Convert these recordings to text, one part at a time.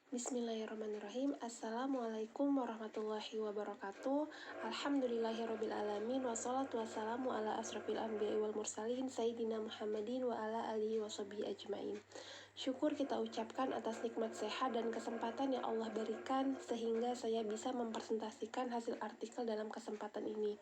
Bismillahirrahmanirrahim. Assalamualaikum warahmatullahi wabarakatuh. Alhamdulillahirrabbilalamin. Wassalatu wassalamu ala asrafil anbiya'i wal mursalin Sayyidina Muhammadin wa ala alihi wa sahbihi ajmain. Syukur kita ucapkan atas nikmat sehat dan kesempatan yang Allah berikan sehingga saya bisa mempresentasikan hasil artikel dalam kesempatan ini.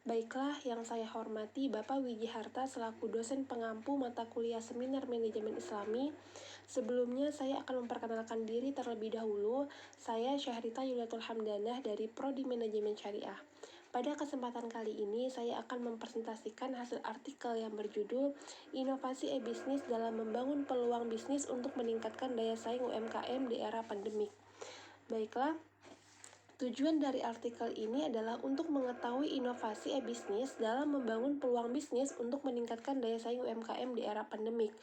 Baiklah, yang saya hormati Bapak Wijiharta selaku dosen pengampu mata kuliah Seminar Manajemen Islami. Sebelumnya saya akan memperkenalkan diri terlebih dahulu. Saya Syahrita Yuliatul Hamdanah dari Prodi Manajemen Syariah. Pada kesempatan kali ini saya akan mempresentasikan hasil artikel yang berjudul Inovasi e-Bisnis dalam membangun peluang bisnis untuk meningkatkan daya saing UMKM di era pandemik. Baiklah, tujuan dari artikel ini adalah untuk mengetahui inovasi e-bisnis dalam membangun peluang bisnis untuk meningkatkan daya saing UMKM di era pandemik.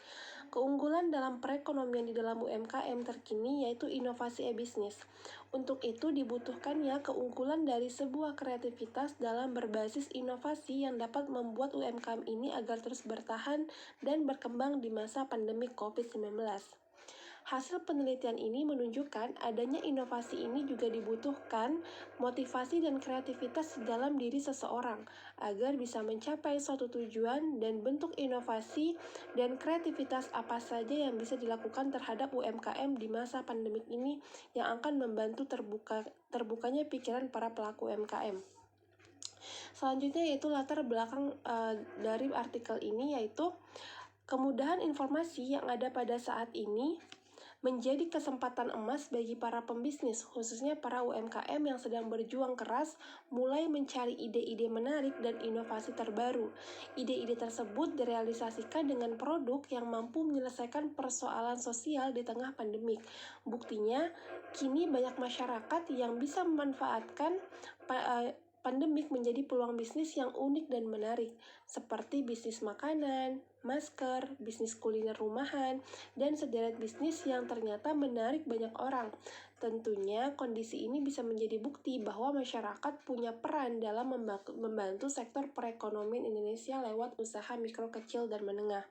Keunggulan dalam perekonomian di dalam UMKM terkini yaitu inovasi e-bisnis. Untuk itu dibutuhkannya keunggulan dari sebuah kreativitas dalam berbasis inovasi yang dapat membuat UMKM ini agar terus bertahan dan berkembang di masa pandemi COVID-19. Hasil penelitian ini menunjukkan adanya inovasi ini juga dibutuhkan motivasi dan kreativitas di dalam diri seseorang agar bisa mencapai suatu tujuan, dan bentuk inovasi dan kreativitas apa saja yang bisa dilakukan terhadap UMKM di masa pandemik ini yang akan membantu terbukanya pikiran para pelaku UMKM. Selanjutnya yaitu latar belakang dari artikel ini, yaitu kemudahan informasi yang ada pada saat ini menjadi kesempatan emas bagi para pembisnis, khususnya para UMKM yang sedang berjuang keras mulai mencari ide-ide menarik dan inovasi terbaru. Ide-ide tersebut direalisasikan dengan produk yang mampu menyelesaikan persoalan sosial di tengah pandemik. Buktinya, kini banyak masyarakat yang bisa memanfaatkan pandemik menjadi peluang bisnis yang unik dan menarik, seperti bisnis makanan, masker, bisnis kuliner rumahan, dan sederet bisnis yang ternyata menarik banyak orang. Tentunya kondisi ini bisa menjadi bukti bahwa masyarakat punya peran dalam membantu sektor perekonomian Indonesia lewat usaha mikro, kecil, dan menengah.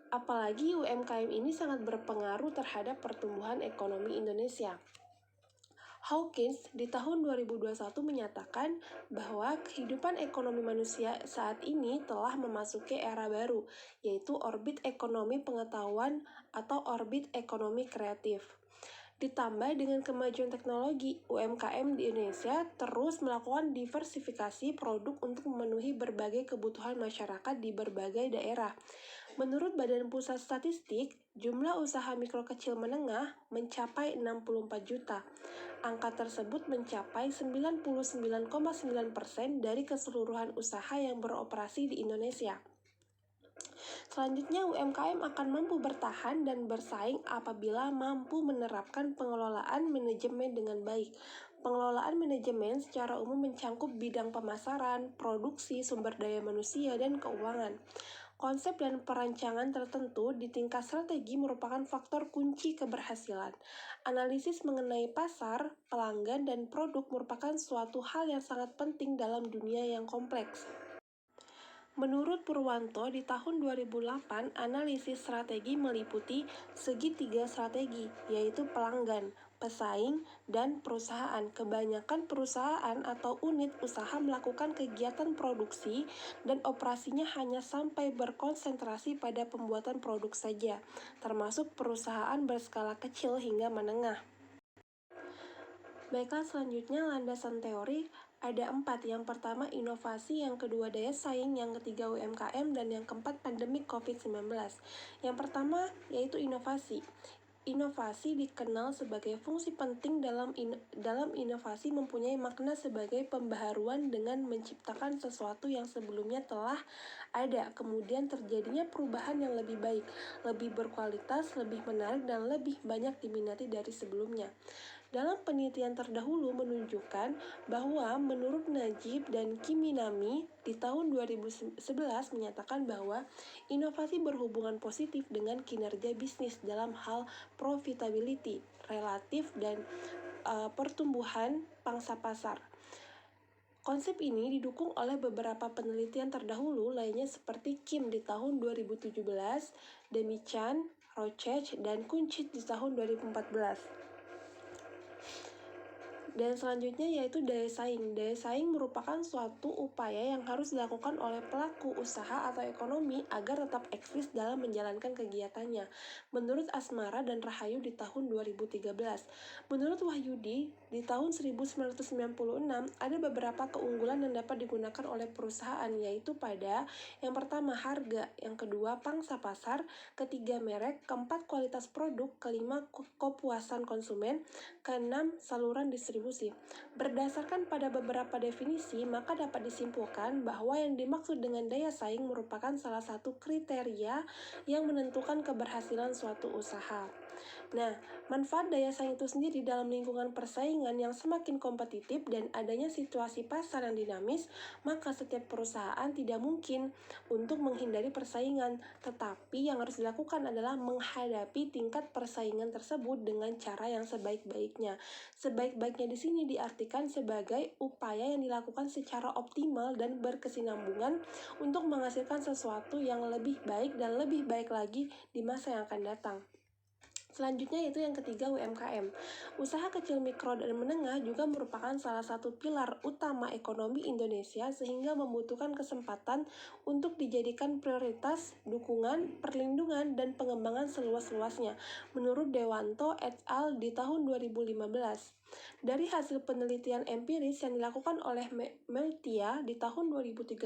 Apalagi UMKM ini sangat berpengaruh terhadap pertumbuhan ekonomi Indonesia. Hawkins di tahun 2021 menyatakan bahwa kehidupan ekonomi manusia saat ini telah memasuki era baru, yaitu orbit ekonomi pengetahuan atau orbit ekonomi kreatif. Ditambah dengan kemajuan teknologi, UMKM di Indonesia terus melakukan diversifikasi produk untuk memenuhi berbagai kebutuhan masyarakat di berbagai daerah. Menurut Badan Pusat Statistik, jumlah usaha mikro kecil menengah mencapai 64 juta. Angka tersebut mencapai 99,9% dari keseluruhan usaha yang beroperasi di Indonesia. Selanjutnya, UMKM akan mampu bertahan dan bersaing apabila mampu menerapkan pengelolaan manajemen dengan baik. Pengelolaan manajemen secara umum mencangkup bidang pemasaran, produksi, sumber daya manusia, dan keuangan. Konsep dan perancangan tertentu di tingkat strategi merupakan faktor kunci keberhasilan. Analisis mengenai pasar, pelanggan, dan produk merupakan suatu hal yang sangat penting dalam dunia yang kompleks. Menurut Purwanto, di tahun 2008, analisis strategi meliputi segitiga strategi, yaitu pelanggan, pesaing, dan perusahaan. Kebanyakan perusahaan atau unit usaha melakukan kegiatan produksi dan operasinya hanya sampai berkonsentrasi pada pembuatan produk saja, termasuk perusahaan berskala kecil hingga menengah. Baiklah, selanjutnya landasan teori ada 4. Yang pertama inovasi, yang kedua daya saing, yang ketiga UMKM, dan yang keempat pandemi COVID-19. Yang pertama yaitu inovasi. Inovasi dikenal sebagai fungsi penting dalam inovasi mempunyai makna sebagai pembaharuan dengan menciptakan sesuatu yang sebelumnya telah ada, kemudian terjadinya perubahan yang lebih baik, lebih berkualitas, lebih menarik, dan lebih banyak diminati dari sebelumnya. Dalam penelitian terdahulu menunjukkan bahwa menurut Najib dan Kiminami di tahun 2011 menyatakan bahwa inovasi berhubungan positif dengan kinerja bisnis dalam hal profitability, relatif, dan pertumbuhan pangsa pasar. Konsep ini didukung oleh beberapa penelitian terdahulu lainnya seperti Kim di tahun 2017, Demi Chan, Rochecht, dan Kunchit di tahun 2014. Dan selanjutnya yaitu daya saing. Daya saing merupakan suatu upaya yang harus dilakukan oleh pelaku usaha atau ekonomi agar tetap eksis dalam menjalankan kegiatannya. Menurut Asmara dan Rahayu di tahun 2013. Menurut Wahyudi, di tahun 1996 ada beberapa keunggulan yang dapat digunakan oleh perusahaan, yaitu pada yang pertama harga, yang kedua pangsa pasar, ketiga merek, keempat kualitas produk, kelima kepuasan konsumen, keenam saluran distribusi. Berdasarkan pada beberapa definisi, maka dapat disimpulkan bahwa yang dimaksud dengan daya saing merupakan salah satu kriteria yang menentukan keberhasilan suatu usaha. Nah, manfaat daya saing itu sendiri dalam lingkungan persaingan yang semakin kompetitif dan adanya situasi pasar yang dinamis, maka setiap perusahaan tidak mungkin untuk menghindari persaingan, tetapi yang harus dilakukan adalah menghadapi tingkat persaingan tersebut dengan cara yang sebaik-baiknya. Sebaik-baiknya di sini diartikan sebagai upaya yang dilakukan secara optimal dan berkesinambungan untuk menghasilkan sesuatu yang lebih baik dan lebih baik lagi di masa yang akan datang. Selanjutnya yaitu yang ketiga, UMKM. Usaha kecil, mikro, dan menengah juga merupakan salah satu pilar utama ekonomi Indonesia sehingga membutuhkan kesempatan untuk dijadikan prioritas, dukungan, perlindungan, dan pengembangan seluas-luasnya. Menurut Dewanto et al. Di tahun 2015. Dari hasil penelitian empiris yang dilakukan oleh Meltia di tahun 2013,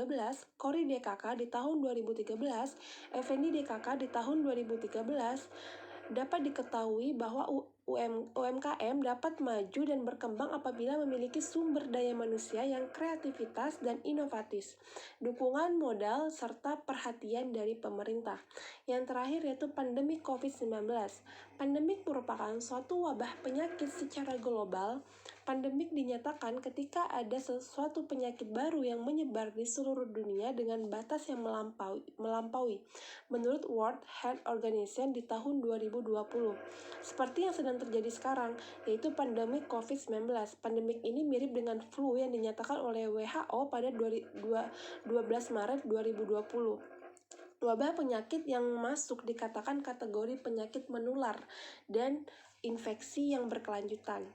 Kori DKK di tahun 2013, Effendi DKK di tahun 2013, dapat diketahui bahwa UMKM dapat maju dan berkembang apabila memiliki sumber daya manusia yang kreativitas dan inovatif, dukungan modal, serta perhatian dari pemerintah. Yang terakhir yaitu pandemi COVID-19. Pandemik merupakan suatu wabah penyakit secara global. Pandemik dinyatakan ketika ada sesuatu penyakit baru yang menyebar di seluruh dunia dengan batas yang melampaui. Menurut World Health Organization di tahun 2020. Seperti yang sedang terjadi sekarang, yaitu pandemi COVID-19. Pandemik ini mirip dengan flu yang dinyatakan oleh WHO pada 12 Maret 2020. Wabah penyakit yang masuk dikatakan kategori penyakit menular dan infeksi yang berkelanjutan.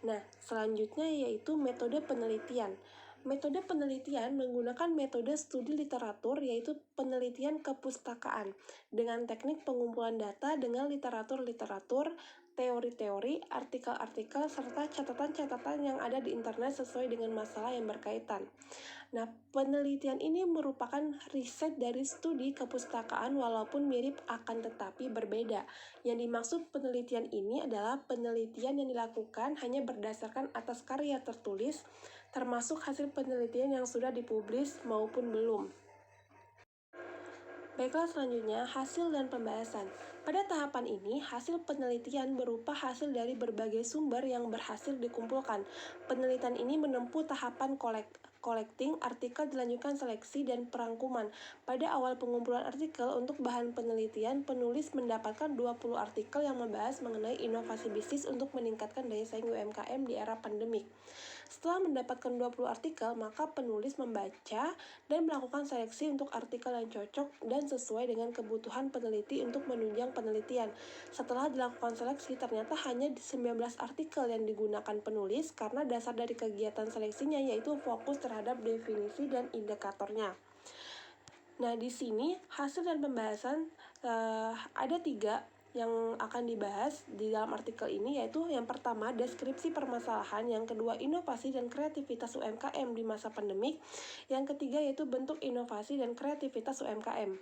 Nah, selanjutnya yaitu metode penelitian. Metode penelitian menggunakan metode studi literatur, yaitu penelitian kepustakaan, dengan teknik pengumpulan data dengan literatur-literatur, teori-teori, artikel-artikel, serta catatan-catatan yang ada di internet sesuai dengan masalah yang berkaitan. Nah, penelitian ini merupakan riset dari studi kepustakaan walaupun mirip akan tetapi berbeda. Yang dimaksud penelitian ini adalah penelitian yang dilakukan hanya berdasarkan atas karya tertulis, termasuk hasil penelitian yang sudah dipublis maupun belum. Baiklah, selanjutnya hasil dan pembahasan. Pada tahapan ini, hasil penelitian berupa hasil dari berbagai sumber yang berhasil dikumpulkan. Penelitian ini menempuh tahapan collecting, artikel dilanjutkan seleksi, dan perangkuman. Pada awal pengumpulan artikel untuk bahan penelitian, penulis mendapatkan 20 artikel yang membahas mengenai inovasi bisnis untuk meningkatkan daya saing UMKM di era pandemik. Setelah mendapatkan 20 artikel, maka penulis membaca dan melakukan seleksi untuk artikel yang cocok dan sesuai dengan kebutuhan peneliti untuk menunjang penelitian. Setelah dilakukan seleksi, ternyata hanya 19 artikel yang digunakan penulis karena dasar dari kegiatan seleksinya yaitu fokus terhadap definisi dan indikatornya. Nah, di sini hasil dan pembahasan ada 3 yang akan dibahas di dalam artikel ini, yaitu yang pertama deskripsi permasalahan, yang kedua inovasi dan kreativitas UMKM di masa pandemik, yang ketiga yaitu bentuk inovasi dan kreativitas UMKM.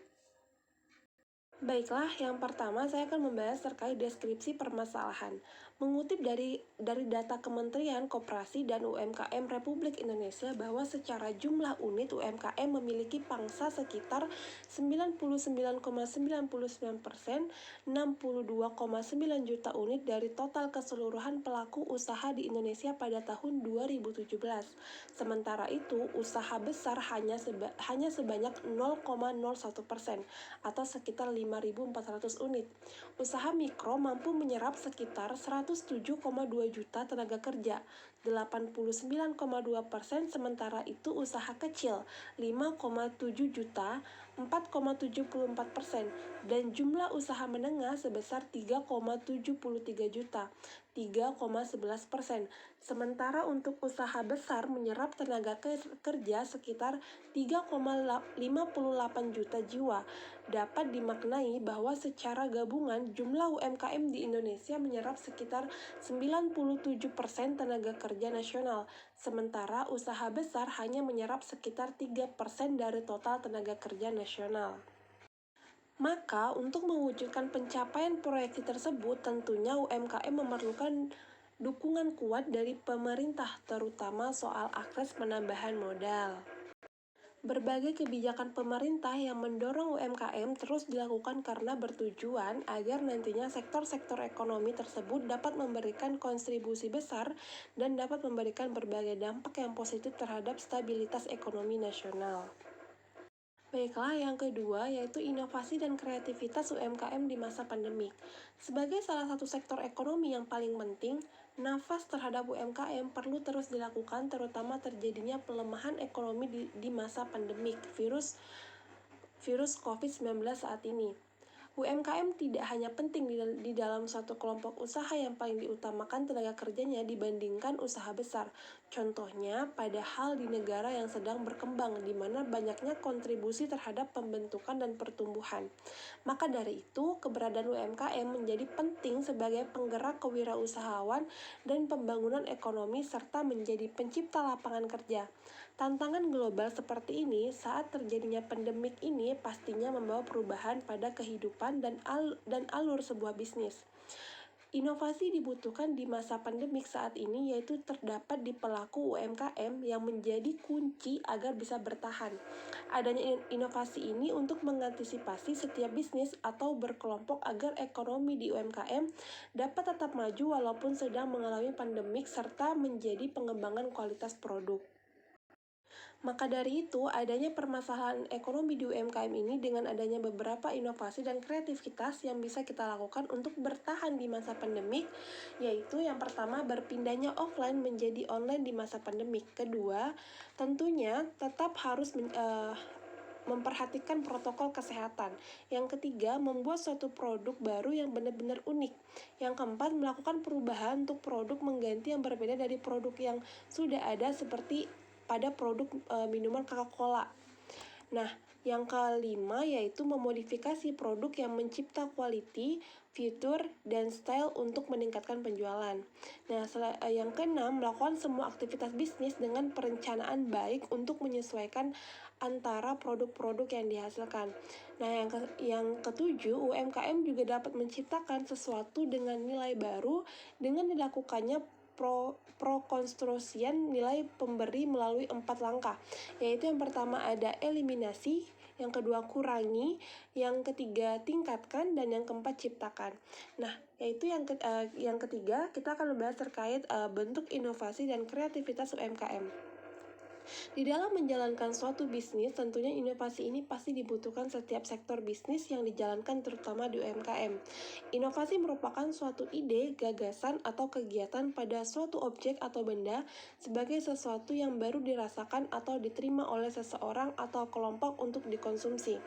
Baiklah, yang pertama saya akan membahas terkait deskripsi permasalahan. Mengutip dari data Kementerian Koperasi dan UMKM Republik Indonesia bahwa secara jumlah unit UMKM memiliki pangsa sekitar 99,99%, 62,9 juta unit dari total keseluruhan pelaku usaha di Indonesia pada tahun 2017. Sementara itu, usaha besar hanya sebanyak 0,01% atau sekitar 5 5.400 unit. Usaha mikro mampu menyerap sekitar 107,2 juta tenaga kerja, 89,2%, sementara itu usaha kecil 5,7 juta, 4,74%, dan jumlah usaha menengah sebesar 3,73 juta, 3,11%. Sementara untuk usaha besar menyerap tenaga kerja sekitar 3,58 juta jiwa. Dapat dimaknai bahwa secara gabungan jumlah UMKM di Indonesia menyerap sekitar 97% tenaga kerja nasional, sementara usaha besar hanya menyerap sekitar 3% dari total tenaga kerja nasional. Maka, untuk mewujudkan pencapaian proyeksi tersebut, tentunya UMKM memerlukan dukungan kuat dari pemerintah, terutama soal akses penambahan modal. Berbagai kebijakan pemerintah yang mendorong UMKM terus dilakukan karena bertujuan agar nantinya sektor-sektor ekonomi tersebut dapat memberikan kontribusi besar dan dapat memberikan berbagai dampak yang positif terhadap stabilitas ekonomi nasional. Baiklah, yang kedua yaitu inovasi dan kreativitas UMKM di masa pandemik. Sebagai salah satu sektor ekonomi yang paling penting, nafas terhadap UMKM perlu terus dilakukan, terutama terjadinya pelemahan ekonomi di masa pandemik virus COVID-19 saat ini. UMKM tidak hanya penting di dalam suatu kelompok usaha yang paling diutamakan tenaga kerjanya dibandingkan usaha besar. Contohnya, padahal di negara yang sedang berkembang, di mana banyaknya kontribusi terhadap pembentukan dan pertumbuhan. Maka dari itu, keberadaan UMKM menjadi penting sebagai penggerak kewirausahaan dan pembangunan ekonomi serta menjadi pencipta lapangan kerja. Tantangan global seperti ini saat terjadinya pandemik ini pastinya membawa perubahan pada kehidupan dan alur sebuah bisnis. Inovasi dibutuhkan di masa pandemik saat ini, yaitu terdapat di pelaku UMKM yang menjadi kunci agar bisa bertahan. Adanya inovasi ini untuk mengantisipasi setiap bisnis atau berkelompok agar ekonomi di UMKM dapat tetap maju walaupun sedang mengalami pandemik serta menjadi pengembangan kualitas produk. Maka dari itu, adanya permasalahan ekonomi di UMKM ini dengan adanya beberapa inovasi dan kreativitas yang bisa kita lakukan untuk bertahan di masa pandemik, yaitu yang pertama, berpindahnya offline menjadi online di masa pandemik. Kedua, tentunya tetap harus memperhatikan protokol kesehatan. Yang ketiga, membuat suatu produk baru yang benar-benar unik. Yang keempat, melakukan perubahan untuk produk mengganti yang berbeda dari produk yang sudah ada, seperti pada produk minuman Coca-Cola. Nah, yang kelima yaitu memodifikasi produk yang mencipta quality, fitur, dan style untuk meningkatkan penjualan. Nah, yang keenam, melakukan semua aktivitas bisnis dengan perencanaan baik untuk menyesuaikan antara produk-produk yang dihasilkan. Nah, yang ketujuh, UMKM juga dapat menciptakan sesuatu dengan nilai baru dengan dilakukannya prokonstruksian nilai pemberi melalui 4 langkah, yaitu yang pertama ada eliminasi, yang kedua kurangi, yang ketiga tingkatkan, dan yang keempat ciptakan. Nah, yaitu yang ketiga kita akan membahas terkait bentuk inovasi dan kreativitas UMKM. Di dalam menjalankan suatu bisnis, tentunya inovasi ini pasti dibutuhkan setiap sektor bisnis yang dijalankan, terutama di UMKM. Inovasi merupakan suatu ide, gagasan, atau kegiatan pada suatu objek atau benda sebagai sesuatu yang baru dirasakan atau diterima oleh seseorang atau kelompok untuk dikonsumsi.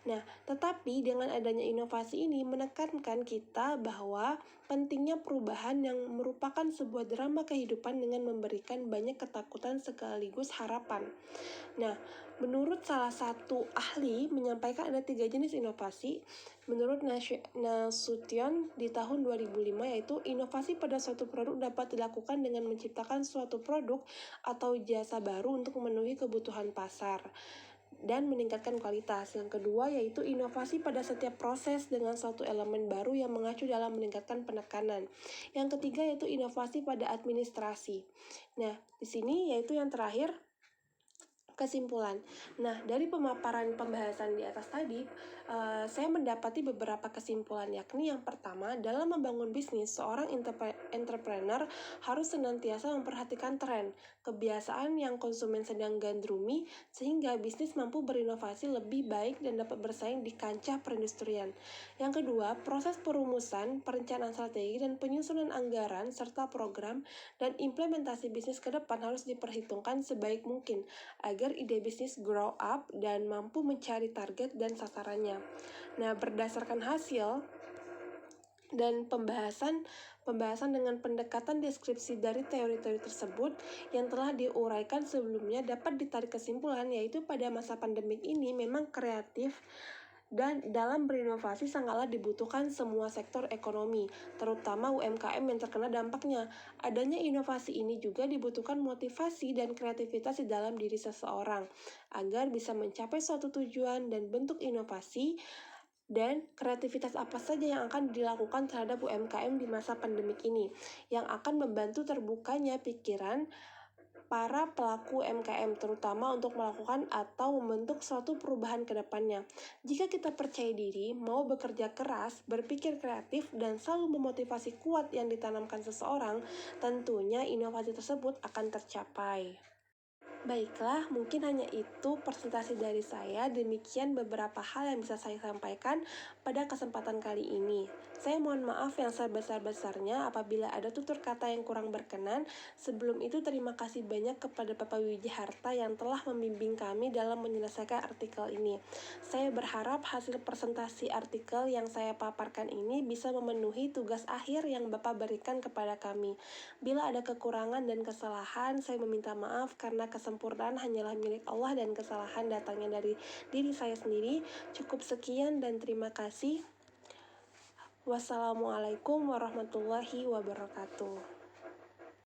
Nah, tetapi dengan adanya inovasi ini menekankan kita bahwa pentingnya perubahan yang merupakan sebuah drama kehidupan dengan memberikan banyak ketakutan sekaligus harapan. Nah, menurut salah satu ahli menyampaikan ada 3 jenis inovasi. Menurut Nasution di tahun 2005, yaitu inovasi pada suatu produk dapat dilakukan dengan menciptakan suatu produk atau jasa baru untuk memenuhi kebutuhan pasar dan meningkatkan kualitas. Yang kedua yaitu inovasi pada setiap proses dengan suatu elemen baru yang mengacu dalam meningkatkan penekanan. Yang ketiga yaitu inovasi pada administrasi. Nah, di sini yaitu yang terakhir, Kesimpulan. Nah, dari pemaparan pembahasan di atas tadi, saya mendapati beberapa kesimpulan, yakni yang pertama, dalam membangun bisnis, seorang entrepreneur harus senantiasa memperhatikan tren, kebiasaan yang konsumen sedang gandrungi, sehingga bisnis mampu berinovasi lebih baik dan dapat bersaing di kancah perindustrian. Yang kedua, proses perumusan, perencanaan strategi, dan penyusunan anggaran, serta program dan implementasi bisnis ke depan harus diperhitungkan sebaik mungkin, agar ide bisnis grow up dan mampu mencari target dan sasarannya. Nah, berdasarkan hasil dan pembahasan dengan pendekatan deskripsi dari teori-teori tersebut yang telah diuraikan sebelumnya, dapat ditarik kesimpulan yaitu pada masa pandemik ini memang kreatif dan dalam berinovasi sangatlah dibutuhkan semua sektor ekonomi, terutama UMKM yang terkena dampaknya. Adanya inovasi ini juga dibutuhkan motivasi dan kreativitas di dalam diri seseorang, agar bisa mencapai suatu tujuan dan bentuk inovasi dan kreativitas apa saja yang akan dilakukan terhadap UMKM di masa pandemik ini, yang akan membantu terbukanya pikiran para pelaku UMKM, terutama untuk melakukan atau membentuk suatu perubahan ke depannya. Jika kita percaya diri, mau bekerja keras, berpikir kreatif, dan selalu memotivasi kuat yang ditanamkan seseorang, tentunya inovasi tersebut akan tercapai. Baiklah, mungkin hanya itu presentasi dari saya. Demikian beberapa hal yang bisa saya sampaikan pada kesempatan kali ini. Saya mohon maaf yang sebesar-besarnya apabila ada tutur kata yang kurang berkenan. Sebelum itu, terima kasih banyak kepada Bapak Wijaharta yang telah membimbing kami dalam menyelesaikan artikel ini. Saya berharap hasil presentasi artikel yang saya paparkan ini bisa memenuhi tugas akhir yang Bapak berikan kepada kami. Bila ada kekurangan dan kesalahan, saya meminta maaf karena kesempurnaan hanyalah milik Allah dan kesalahan datangnya dari diri saya sendiri. Cukup sekian dan terima kasih. Wassalamualaikum warahmatullahi wabarakatuh.